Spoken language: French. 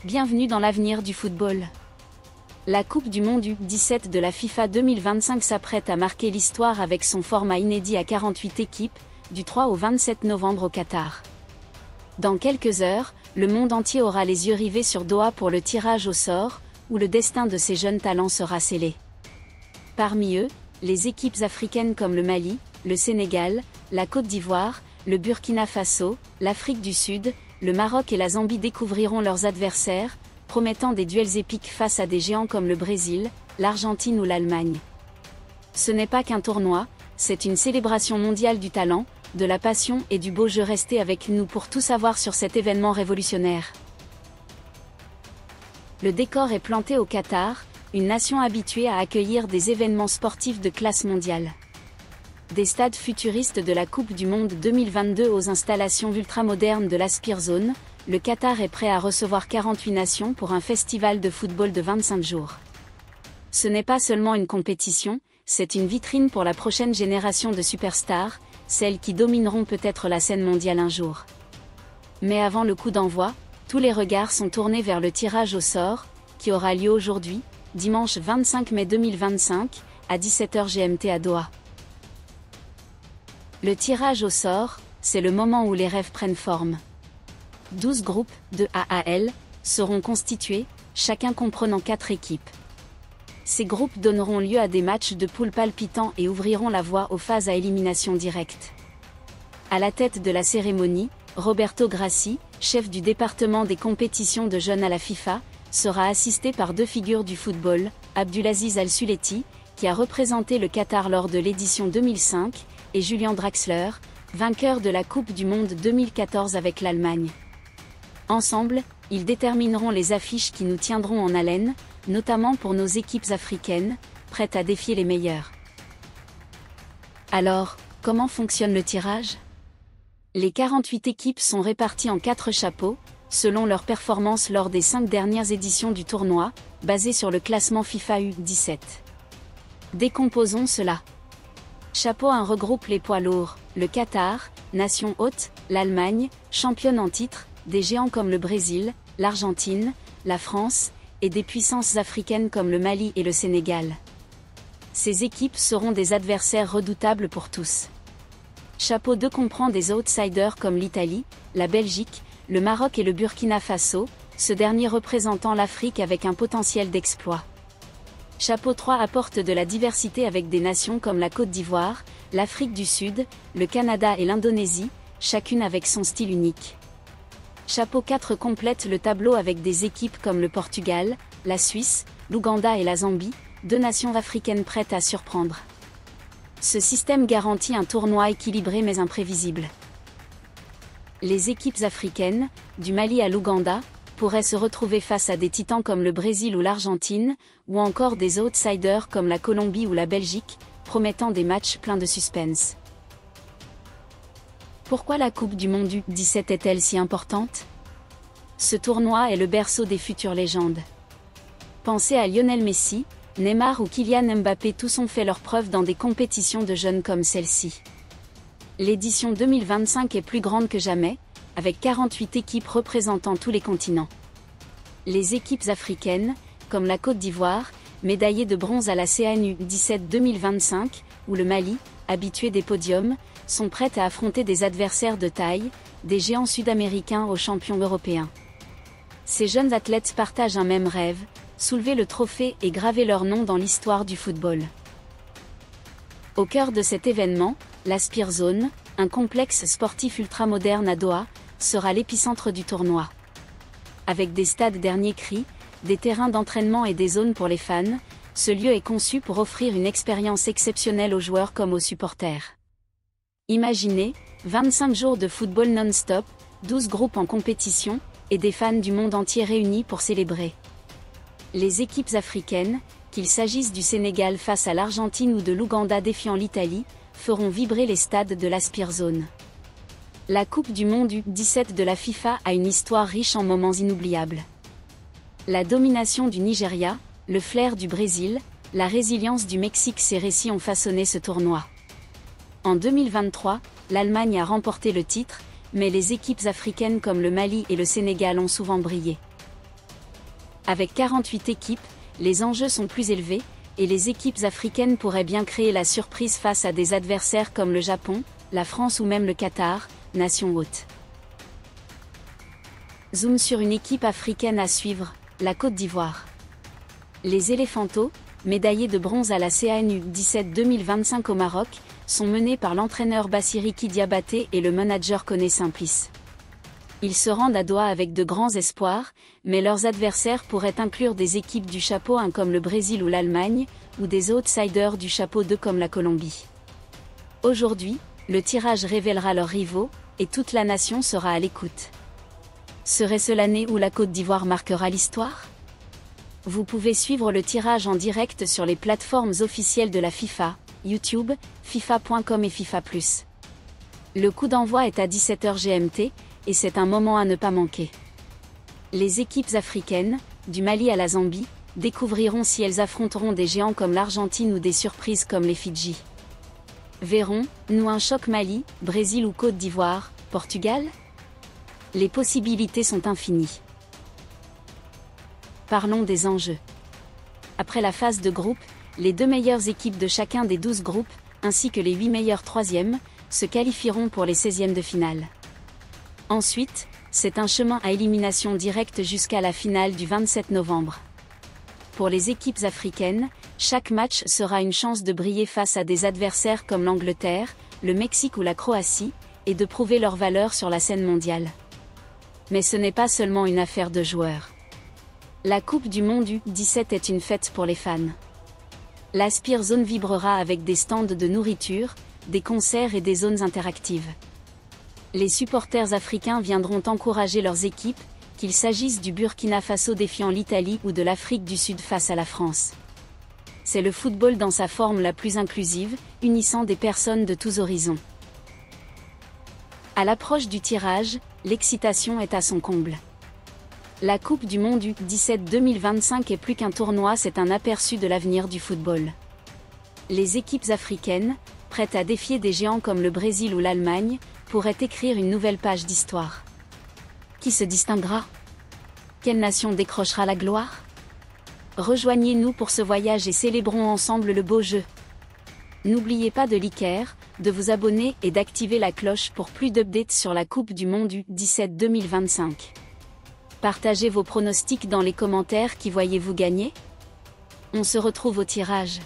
Bienvenue dans l'avenir du football. La Coupe du Monde U17 de la FIFA 2025 s'apprête à marquer l'histoire avec son format inédit à 48 équipes, du 3 au 27 novembre au Qatar. Dans quelques heures, le monde entier aura les yeux rivés sur Doha pour le tirage au sort, où le destin de ces jeunes talents sera scellé. Parmi eux, les équipes africaines comme le Mali, le Sénégal, la Côte d'Ivoire, le Burkina Faso, l'Afrique du Sud, le Maroc et la Zambie découvriront leurs adversaires, promettant des duels épiques face à des géants comme le Brésil, l'Argentine ou l'Allemagne. Ce n'est pas qu'un tournoi, c'est une célébration mondiale du talent, de la passion et du beau jeu. Restez avec nous pour tout savoir sur cet événement révolutionnaire. Le décor est planté au Qatar, une nation habituée à accueillir des événements sportifs de classe mondiale. Des stades futuristes de la Coupe du Monde 2022 aux installations ultramodernes de l'Aspire Zone, le Qatar est prêt à recevoir 48 nations pour un festival de football de 25 jours. Ce n'est pas seulement une compétition, c'est une vitrine pour la prochaine génération de superstars, celles qui domineront peut-être la scène mondiale un jour. Mais avant le coup d'envoi, tous les regards sont tournés vers le tirage au sort, qui aura lieu aujourd'hui, dimanche 25 mai 2025, à 17h GMT à Doha. Le tirage au sort, c'est le moment où les rêves prennent forme. 12 groupes, de A à L, seront constitués, chacun comprenant 4 équipes. Ces groupes donneront lieu à des matchs de poules palpitants et ouvriront la voie aux phases à élimination directe. À la tête de la cérémonie, Roberto Grassi, chef du département des compétitions de jeunes à la FIFA, sera assisté par deux figures du football, Abdulaziz Al-Suleti, qui a représenté le Qatar lors de l'édition 2005, et Julian Draxler, vainqueur de la Coupe du Monde 2014 avec l'Allemagne. Ensemble, ils détermineront les affiches qui nous tiendront en haleine, notamment pour nos équipes africaines, prêtes à défier les meilleurs. Alors, comment fonctionne le tirage ? Les 48 équipes sont réparties en 4 chapeaux, selon leur performance lors des 5 dernières éditions du tournoi, basé sur le classement FIFA U17. Décomposons cela. Chapeau 1 regroupe les poids lourds, le Qatar, nation hôte, l'Allemagne, championne en titre, des géants comme le Brésil, l'Argentine, la France, et des puissances africaines comme le Mali et le Sénégal. Ces équipes seront des adversaires redoutables pour tous. Chapeau 2 comprend des outsiders comme l'Italie, la Belgique, le Maroc et le Burkina Faso, ce dernier représentant l'Afrique avec un potentiel d'exploit. Chapeau 3 apporte de la diversité avec des nations comme la Côte d'Ivoire, l'Afrique du Sud, le Canada et l'Indonésie, chacune avec son style unique. Chapeau 4 complète le tableau avec des équipes comme le Portugal, la Suisse, l'Ouganda et la Zambie, deux nations africaines prêtes à surprendre. Ce système garantit un tournoi équilibré mais imprévisible. Les équipes africaines, du Mali à l'Ouganda, pourraient se retrouver face à des titans comme le Brésil ou l'Argentine, ou encore des outsiders comme la Colombie ou la Belgique, promettant des matchs pleins de suspense. Pourquoi la Coupe du Monde U17 est-elle si importante ? Ce tournoi est le berceau des futures légendes. Pensez à Lionel Messi, Neymar ou Kylian Mbappé, tous ont fait leurs preuves dans des compétitions de jeunes comme celle-ci. L'édition 2025 est plus grande que jamais, avec 48 équipes représentant tous les continents. Les équipes africaines, comme la Côte d'Ivoire, médaillée de bronze à la CAN U17 2025, ou le Mali, habitué des podiums, sont prêtes à affronter des adversaires de taille, des géants sud-américains aux champions européens. Ces jeunes athlètes partagent un même rêve, soulever le trophée et graver leur nom dans l'histoire du football. Au cœur de cet événement, l'Aspire Zone, un complexe sportif ultramoderne à Doha, sera l'épicentre du tournoi. Avec des stades dernier cri, des terrains d'entraînement et des zones pour les fans, ce lieu est conçu pour offrir une expérience exceptionnelle aux joueurs comme aux supporters. Imaginez, 25 jours de football non-stop, 12 groupes en compétition, et des fans du monde entier réunis pour célébrer. Les équipes africaines, qu'il s'agisse du Sénégal face à l'Argentine ou de l'Ouganda défiant l'Italie, feront vibrer les stades de l'Aspire Zone. La Coupe du Monde U17 de la FIFA a une histoire riche en moments inoubliables. La domination du Nigeria, le flair du Brésil, la résilience du Mexique, ces récits ont façonné ce tournoi. En 2023, l'Allemagne a remporté le titre, mais les équipes africaines comme le Mali et le Sénégal ont souvent brillé. Avec 48 équipes, les enjeux sont plus élevés, et les équipes africaines pourraient bien créer la surprise face à des adversaires comme le Japon, la France ou même le Qatar, nation hôte. Zoom sur une équipe africaine à suivre, la Côte d'Ivoire. Les Éléphantos, médaillés de bronze à la CAN U17 2025 au Maroc, sont menés par l'entraîneur Bassiriki Diabaté et le manager Koné Simplice. Ils se rendent à Doha avec de grands espoirs, mais leurs adversaires pourraient inclure des équipes du chapeau 1 comme le Brésil ou l'Allemagne, ou des outsiders du chapeau 2 comme la Colombie. Aujourd'hui, le tirage révélera leurs rivaux, et toute la nation sera à l'écoute. Serait-ce l'année où la Côte d'Ivoire marquera l'histoire ? Vous pouvez suivre le tirage en direct sur les plateformes officielles de la FIFA, YouTube, FIFA.com et FIFA+. Le coup d'envoi est à 17h GMT, et c'est un moment à ne pas manquer. Les équipes africaines, du Mali à la Zambie, découvriront si elles affronteront des géants comme l'Argentine ou des surprises comme les Fidji. Verrons-nous un choc Mali, Brésil ou Côte d'Ivoire, Portugal ? Les possibilités sont infinies. Parlons des enjeux. Après la phase de groupe, les 2 meilleures équipes de chacun des 12 groupes, ainsi que les 8 meilleurs troisièmes, se qualifieront pour les 16e de finale. Ensuite, c'est un chemin à élimination directe jusqu'à la finale du 27 novembre. Pour les équipes africaines, chaque match sera une chance de briller face à des adversaires comme l'Angleterre, le Mexique ou la Croatie, et de prouver leur valeur sur la scène mondiale. Mais ce n'est pas seulement une affaire de joueurs. La Coupe du Monde U17 est une fête pour les fans. L'Aspire Zone vibrera avec des stands de nourriture, des concerts et des zones interactives. Les supporters africains viendront encourager leurs équipes, qu'il s'agisse du Burkina Faso défiant l'Italie ou de l'Afrique du Sud face à la France. C'est le football dans sa forme la plus inclusive, unissant des personnes de tous horizons. À l'approche du tirage, l'excitation est à son comble. La Coupe du Monde U17 2025 est plus qu'un tournoi, c'est un aperçu de l'avenir du football. Les équipes africaines, prêtes à défier des géants comme le Brésil ou l'Allemagne, pourraient écrire une nouvelle page d'histoire. Qui se distinguera ? Quelle nation décrochera la gloire ? Rejoignez-nous pour ce voyage et célébrons ensemble le beau jeu. N'oubliez pas de liker, de vous abonner et d'activer la cloche pour plus d'updates sur la Coupe du Monde U17 2025. Partagez vos pronostics dans les commentaires. Qui voyez-vous gagner ? On se retrouve au tirage.